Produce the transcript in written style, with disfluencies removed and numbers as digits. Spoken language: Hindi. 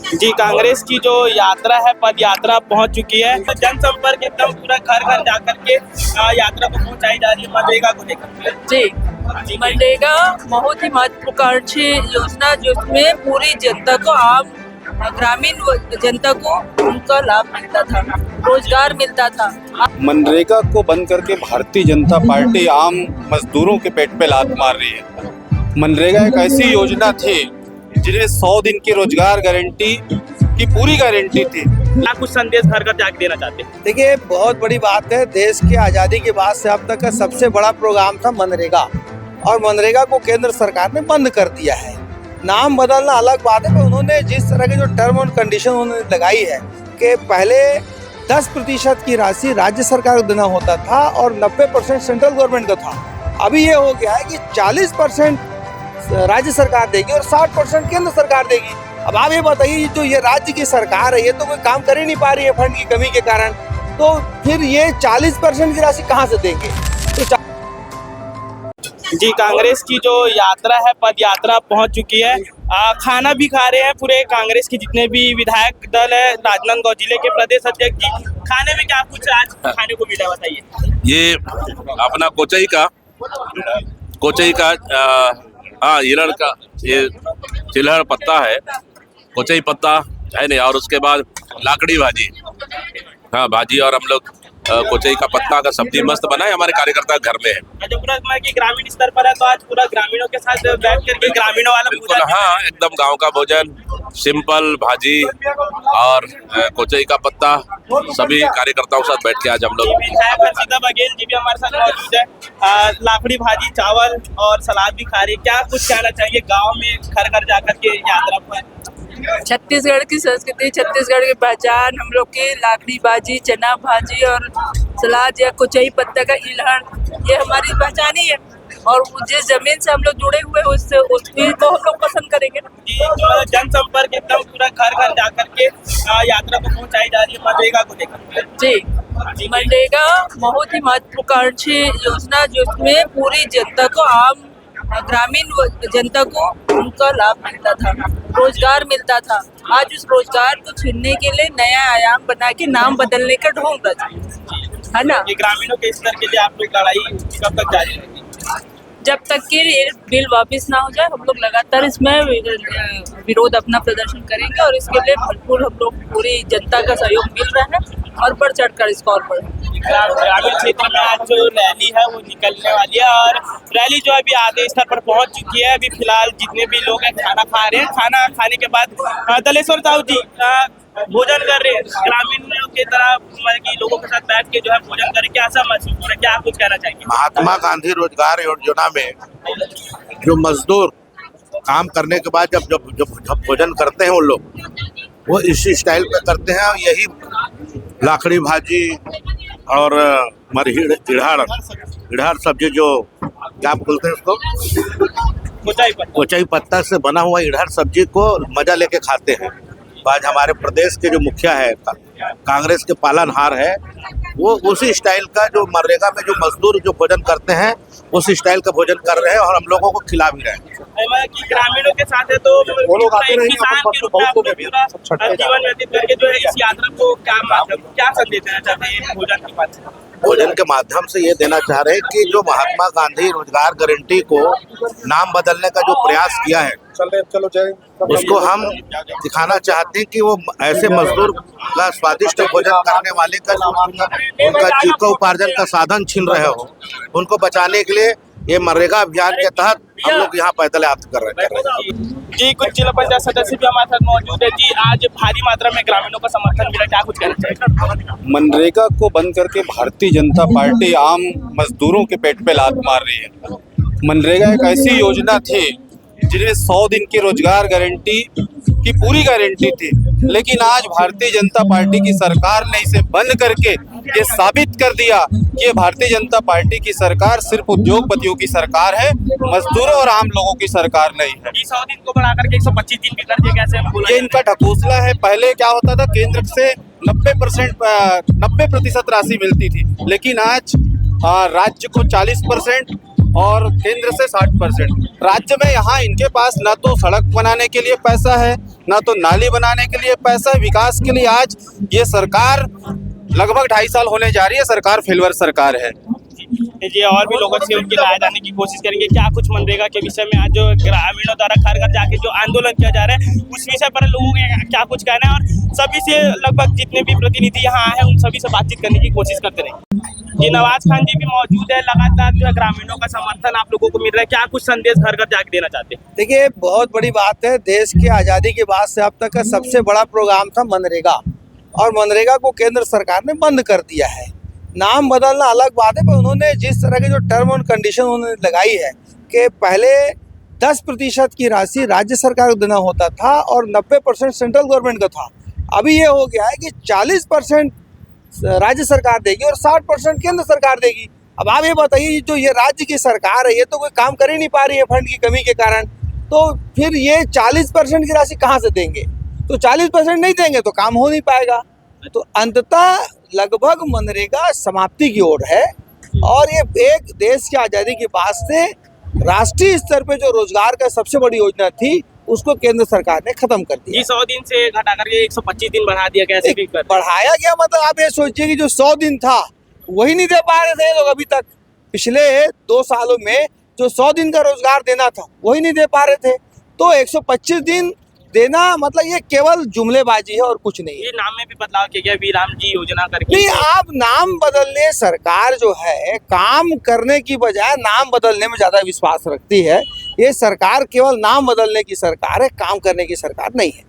जी, कांग्रेस की जो यात्रा है, पद यात्रा पहुंच चुकी है। तो जनसंपर्क एकदम पूरा घर घर जाकर के यात्रा को पहुंचाई जा रही है मनरेगा को लेकर। जी, मनरेगा बहुत ही महत्वाकांक्षी योजना जिसमें पूरी जनता को, आम ग्रामीण जनता को उनका लाभ मिलता था, रोजगार मिलता था। मनरेगा को बंद करके भारतीय जनता पार्टी आम मजदूरों के पेट पे लात मार रही है। मनरेगा एक ऐसी योजना थी जिन्हें 100 दिन की रोजगार गारंटी की पूरी गारंटी थी। क्या कुछ संदेश घर घर जाके देना चाहते हैं? देखिए, बहुत बड़ी बात है। देश की आज़ादी के बाद से अब तक का सबसे बड़ा प्रोग्राम था मनरेगा, और मनरेगा को केंद्र सरकार ने बंद कर दिया है। नाम बदलना अलग बात है, पर उन्होंने जिस तरह की जो टर्म और कंडीशन उन्होंने लगाई है कि पहले 10% की राशि राज्य सरकार को देना होता था और 90% सेंट्रल गवर्नमेंट का था। अभी ये हो गया है कि 40% राज्य सरकार देगी और 60% केंद्र सरकार देगी। अब आप ये बताइए, जो ये राज्य की सरकार है, ये तो कोई काम कर ही नहीं पा रही है फंड की कमी के कारण, तो फिर ये 40% की राशि कहाँ से देंगे? जी, कांग्रेस की जो यात्रा है, पद यात्रा पहुंच चुकी है। खाना भी खा रहे हैं पूरे कांग्रेस के जितने भी विधायक दल है। राजनांदगांव जिले के प्रदेश अध्यक्ष जी, खाने में क्या कुछ आज खाने को मिला, बताइए। ये अपना कोचई का हिरण का ये चिल्हड़ पत्ता है, कोचई पत्ता है नहीं, और उसके बाद लाकड़ी भाजी, भाजी, और हम लोग कोचई का पत्ता का सब्जी मस्त बना है। हमारे कार्यकर्ता घर में है। जो पूरा की ग्रामीण स्तर पर है, तो आज पूरा ग्रामीणों के साथ बैठ करके ग्रामीणों वाला बिल्कुल, हाँ, एकदम गांव का भोजन, सिंपल भाजी और कोचई का पत्ता, सभी कार्यकर्ताओं के साथ बैठ के आज हम लोग। विधायक हर्षिता बघेल जी भी हमारे साथ मौजूद है। लाकड़ी भाजी, चावल और सलाद भी खा रही है। क्या कुछ कहना चाहिए गाँव में घर घर जाकर के यात्रा पर? छत्तीसगढ़ की संस्कृति, छत्तीसगढ़ की पहचान, हम लोग की लाकड़ी भाजी, चना भाजी और सलाद या कोचई पत्ता का इल्हड़, ये हमारी पहचान ही है। और जिस जमीन से हम लोग जुड़े हुए हैं, उससे उस चीज को हम लोग पसंद करेंगे। जनसंपर्क एकदम पूरा घर घर जाकर के यात्रा को पहुंचाई जा रही है मनरेगा को लेकर। जी, मनरेगा बहुत ही महत्वाकांक्षी योजना जिसमें पूरी जनता को, आम ग्रामीण जनता को उनका लाभ मिलता था, रोजगार मिलता था। आज उस रोजगार को छीनने के लिए नया आयाम बना के नाम बदलने का ढोंग रचा है ना। ये ग्रामीणों के स्तर के लिए आप लोग लड़ाई कब तक जारी रहेगी? जब तक कि बिल वापस ना हो जाए, हम लोग लगातार इसमें विरोध अपना प्रदर्शन करेंगे, और इसके लिए भरपूर हम लोग पूरी जनता का सहयोग मिल रहा है और बढ़ चढ़ कर इसको और ग्रामीण क्षेत्र में आज जो रैली है वो निकलने वाली है, और रैली जो अभी आधे स्तर पर पहुंच चुकी है। अभी फिलहाल जितने भी लोग हैं खाना खा रहे हैं। खाना खाने के बाद दलेश्वर साहू जी भोजन कर रहे हैं। ग्रामीणों की तरह लोगों के साथ बैठ के जो है भोजन करें, क्या ऐसा महसूस हो रहा है? क्या आप कुछ कहना चाहेंगे? महात्मा गांधी रोजगार योजना में जो मजदूर काम करने के बाद जब भोजन करते हैं, वो लोग वो इसी स्टाइल पे करते हैं। यही लाकड़ी भाजी और इड़हड़ सब्जी, जो क्या बोलते हैं उसको, कोचई पत्ता से बना हुआ इड़हड़ सब्जी को मजा लेके खाते हैं। आज हमारे प्रदेश के जो मुखिया है, कांग्रेस के पालनहार है, वो उसी स्टाइल का, जो मनरेगा में जो मजदूर जो भोजन करते हैं, उस स्टाइल का भोजन कर रहे हैं और हम लोगों को खिला भी रहे हैं। ग्रामीणों के साथ है, तो वो लोग आते हैं किसान के रूप में पूरा जीवन व्यतीत करके जो है इस यात्रा को क्या संदेश देना चाहते हैं भोजन के माध्यम? भोजन के माध्यम से ये देना चाह रहे हैं कि जो महात्मा गांधी रोजगार गारंटी को नाम बदलने का जो प्रयास किया है, उसको हम दिखाना चाहते हैं कि वो ऐसे मजदूर का स्वादिष्ट भोजन करने वाले का उनका जीविकोपार्जन का साधन छीन रहे हो, उनको बचाने के लिए ये मनरेगा अभियान के तहत हम लोग यहाँ पैदल यात्रा कर रहे हैं। जी, कुछ जिला पंचायत सदस्य भी हमारे साथ मौजूद है। जी, आज भारी मात्रा में ग्रामीणों का समर्थन मिला, क्या कुछ कहना चाहिए? मनरेगा को बंद करके भारतीय जनता पार्टी आम मजदूरों के पेट पे लात मार रही है। मनरेगा एक ऐसी योजना थी जिन्हें 100 दिन की रोजगार गारंटी की पूरी गारंटी थी, लेकिन आज भारतीय जनता पार्टी की सरकार ने इसे बंद करके ये साबित कर दिया कि ये भारतीय जनता पार्टी की सरकार सिर्फ उद्योगपतियों की सरकार है, मजदूरों और आम लोगों की सरकार नहीं है। 100 दिन को बढ़ाकर के 125 दिन भी कर दिया, कैसे? ये इनका ढकोसला है। पहले क्या होता था, केंद्र से 90% राशि मिलती थी, लेकिन आज राज्य को 40% और केंद्र से 60%। राज्य में यहाँ इनके पास ना तो सड़क बनाने के लिए पैसा है, ना तो नाली बनाने के लिए पैसा है। विकास के लिए आज ये सरकार लगभग 2.5 साल होने जा रही है, सरकार फेलवर सरकार है। ये और भी लोगों से उनकी राय जानने की कोशिश करेंगे क्या कुछ मनरेगा के विषय में आज जो ग्रामीणों द्वारा घर घर जाके जो आंदोलन किया जा रहा है उस विषय पर लोगों के क्या कुछ कहना है, और सभी से लगभग जितने भी प्रतिनिधि यहाँ आए हैं उन सभी से बातचीत करने की कोशिश करते रहेंगे। ये नवाज खान जी भी मौजूद है, लगातार जो है ग्रामीणों का समर्थन आप लोगों को मिल रहा है, क्या कुछ संदेश घर घर जाके देना चाहते हैं? देखिए, बहुत बड़ी बात है, देश की आज़ादी के बाद से अब तक का सबसे बड़ा प्रोग्राम था मनरेगा, और मनरेगा को केंद्र सरकार ने बंद कर दिया है। नाम बदलना अलग बात है, पर उन्होंने जिस तरह के जो टर्म एंड कंडीशन उन्होंने लगाई है कि पहले 10% की राशि राज्य सरकार को देना होता था और 90% सेंट्रल गवर्नमेंट का था। अभी ये हो गया है कि 40% राज्य सरकार देगी और 60% केंद्र सरकार देगी। अब आप ये बताइए, जो ये राज्य की सरकार है ये तो कोई काम कर ही नहीं पा रही है फंड की कमी के कारण, तो फिर ये 40% की राशि कहाँ से देंगे? तो 40% नहीं देंगे तो काम हो नहीं पाएगा। तो अंततः लगभग मनरेगा समाप्ति की ओर है, और ये एक देश की आज़ादी के बाद से राष्ट्रीय स्तर पे जो रोजगार का सबसे बड़ी योजना थी उसको केंद्र सरकार ने खत्म कर दिया। 100 दिन से घटा करके 125 दिन बढ़ा दिया, कैसे भी कर बढ़ाया गया, मतलब आप ये सोचिए कि जो 100 दिन था वही नहीं दे पा रहे थे लोग अभी तक। पिछले 2 सालों में जो 100 दिन का रोजगार देना था वही नहीं दे पा रहे थे, तो 125 दिन देना मतलब ये केवल जुमलेबाजी है और कुछ नहीं है। ये नाम में भी बदलाव किया गया, वी राम जी योजना करके। नहीं, आप नाम बदलने, सरकार जो है काम करने की बजाय नाम बदलने में ज्यादा विश्वास रखती है। ये सरकार केवल नाम बदलने की सरकार है, काम करने की सरकार नहीं है।